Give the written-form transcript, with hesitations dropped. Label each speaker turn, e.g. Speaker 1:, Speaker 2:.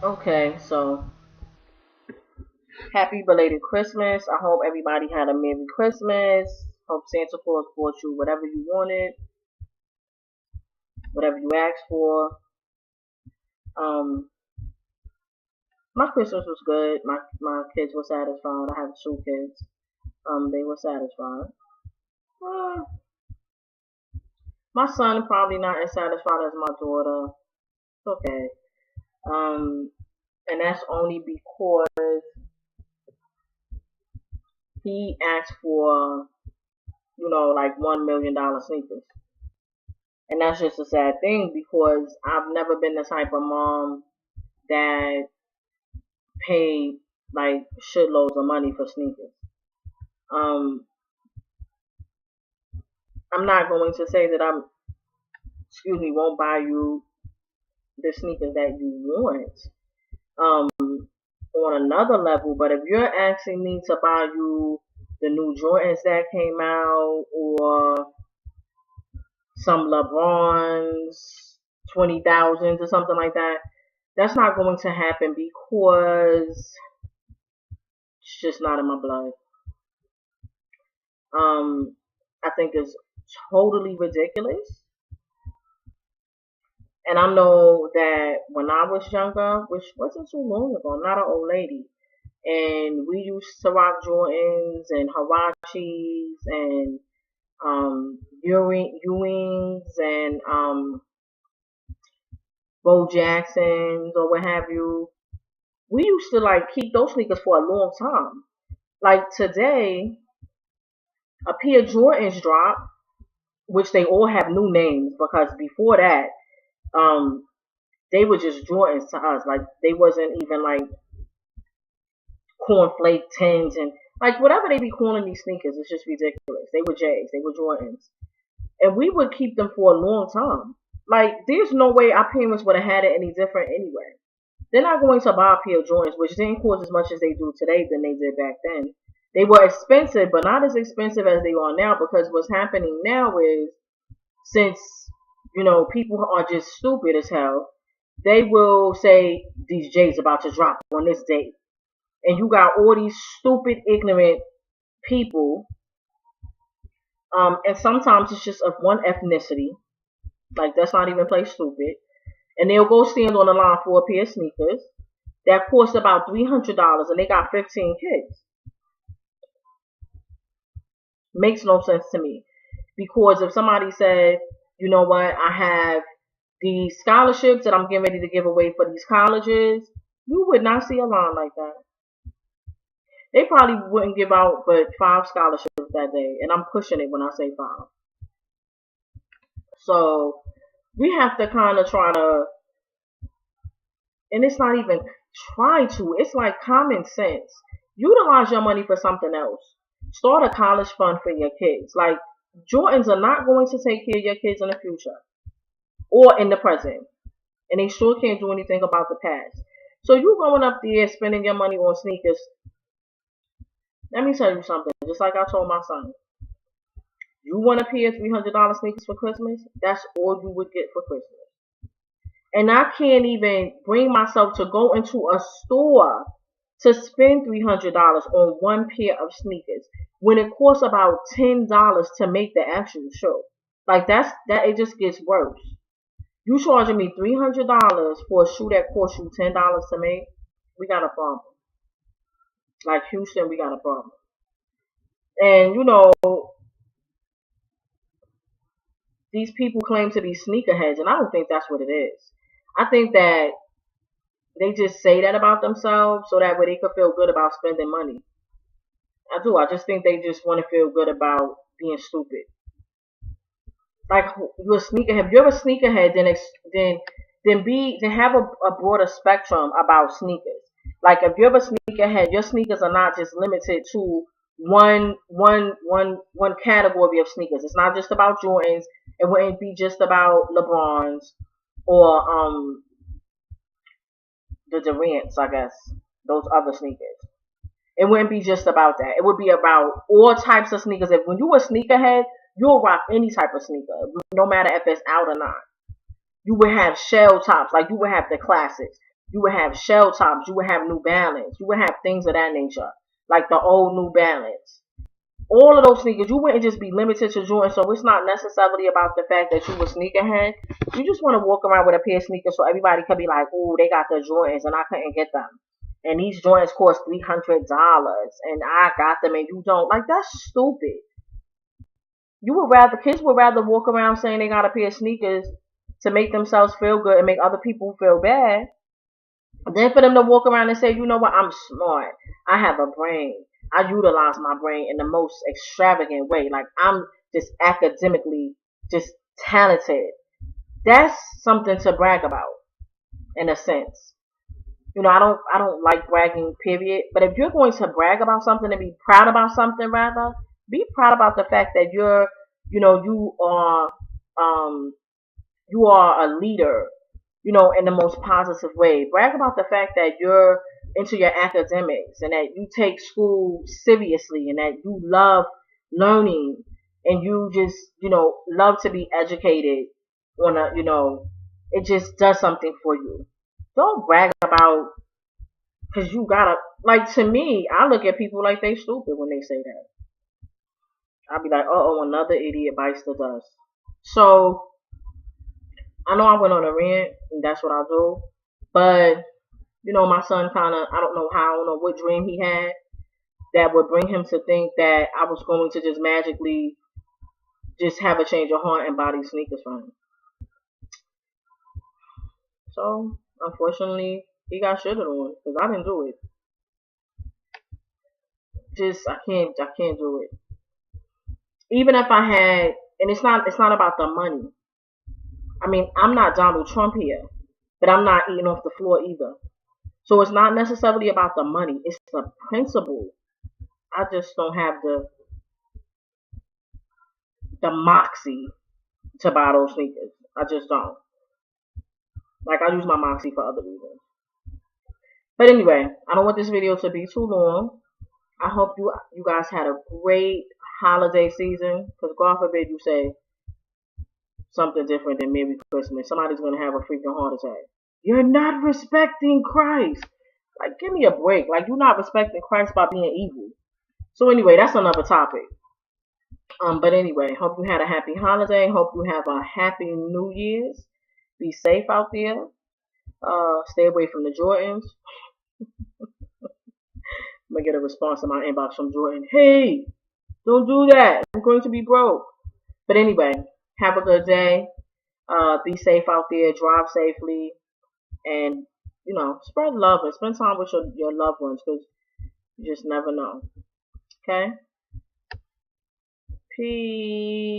Speaker 1: Okay, so happy belated Christmas. I hope everybody had a Merry Christmas. Hope Santa Claus brought you whatever you wanted, whatever you asked for. Um, my Christmas was good. My kids were satisfied. I have two kids. They were satisfied. Uh, my son probably not as satisfied as my daughter. It's okay. Um, and that's only because he asked for, like $1 million sneakers. And that's just a sad thing because I've never been the type of mom that paid like shitloads of money for sneakers. Um, I'm not going to say that won't buy you the sneakers that you want. Um, on another level, but if you're asking me to buy you the new Jordans that came out or some LeBrons 20,000 or something like that, that's not going to happen because it's just not in my blood. I think it's totally ridiculous. And I know that when I was younger, which wasn't too long ago, I'm not an old lady, and we used to rock Jordans and Huaraches and Ewings and Bo Jacksons or what have you. We used to like keep those sneakers for a long time. Like today, a pair of Jordans drop, which they all have new names because before that, um, they were just Jordans to us. Like they wasn't even like cornflake tins and like whatever they be calling these sneakers. It's just ridiculous. They were J's, they were Jordans, and we would keep them for a long time. Like there's no way our parents would have had it any different anyway. They're not going to buy a pair of Jordans, which didn't cost as much as they do today than they did back then. They were expensive, but not as expensive as they are now because what's happening now is since people are just stupid as hell, they will say these J's about to drop on this date, and you got all these stupid, ignorant people. And sometimes it's just of one ethnicity, like that's not even play stupid, and they'll go stand on the line for a pair of sneakers that cost about $300, and they got 15 kids. Makes no sense to me because if somebody said, you know what, I have these scholarships that I'm getting ready to give away for these colleges, you would not see a line like that. They probably wouldn't give out but 5 scholarships that day, and I'm pushing it when I say 5. So we have to kind of try to, and it's not even try to, it's like common sense. Utilize your money for something else. Start a college fund for your kids. Like Jordans are not going to take care of your kids in the future or in the present, and they sure can't do anything about the past. So you going up there spending your money on sneakers. Let me tell you something. Just like I told my son, you want a pair of $300 sneakers for Christmas? That's all you would get for Christmas. And I can't even bring myself to go into a store to spend $300 on one pair of sneakers when it costs about $10 to make the actual shoe. Like that it just gets worse. You charging me $300 for a shoe that costs you $10 to make? We got a problem. Like Houston, we got a problem. And these people claim to be sneakerheads, and I don't think that's what it is. I think that they just say that about themselves so that way they could feel good about spending money. I do. I just think they just want to feel good about being stupid. Like you're a sneakerhead. If you're a sneakerhead, then have a broader spectrum about sneakers. Like if you're a sneakerhead, your sneakers are not just limited to one category of sneakers. It's not just about Jordans. It wouldn't be just about LeBrons or the Durants, I guess. Those other sneakers. It wouldn't be just about that. It would be about all types of sneakers. If when you a sneakerhead, you'll rock any type of sneaker, no matter if it's out or not. You would have shell tops, like you would have the classics. You would have shell tops. You would have New Balance. You would have things of that nature, like the old New Balance. All of those sneakers, you wouldn't just be limited to Jordan. So it's not necessarily about the fact that you a sneakerhead. You just want to walk around with a pair of sneakers so everybody could be like, oh, they got the Jordans and I couldn't get them. And these Jordans cost $300 and I got them and you don't. Like, that's stupid. Kids would rather walk around saying they got a pair of sneakers to make themselves feel good and make other people feel bad. Then for them to walk around and say, you know what, I'm smart. I have a brain. I utilize my brain in the most extravagant way. Like, I'm just academically just talented. That's something to brag about, in a sense. I don't like bragging, period. But if you're going to brag about something and be proud about something, rather, be proud about the fact that you are a leader, in the most positive way. Brag about the fact that you're into your academics and that you take school seriously and that you love learning and you just, love to be educated it just does something for you. Don't brag about, because you gotta, like, to me, I look at people like they stupid when they say that. I'll be like, another idiot bites the dust. So, I know I went on a rant, and that's what I do. But, my son I don't know what dream he had that would bring him to think that I was going to just magically just have a change of heart and buy these sneakers for him. So, unfortunately, he got shitted on because I didn't do it. I can't do it. Even if I had, and it's not about the money. I mean, I'm not Donald Trump here, but I'm not eating off the floor either. So it's not necessarily about the money. It's the principle. I just don't have the moxie to buy those sneakers. I just don't. Like, I use my moxie for other reasons. But anyway, I don't want this video to be too long. I hope you guys had a great holiday season. Because God forbid you say something different than Merry Christmas. Somebody's going to have a freaking heart attack. You're not respecting Christ. Like, give me a break. Like, you're not respecting Christ by being evil. So anyway, that's another topic. But anyway, hope you had a happy holiday. Hope you have a happy New Year's. Be safe out there. Stay away from the Jordans. I'm gonna get a response in my inbox from Jordan. Hey, don't do that. I'm going to be broke. But anyway, have a good day. Be safe out there. Drive safely. And, spread love and spend time with your loved ones because you just never know. Okay? Peace.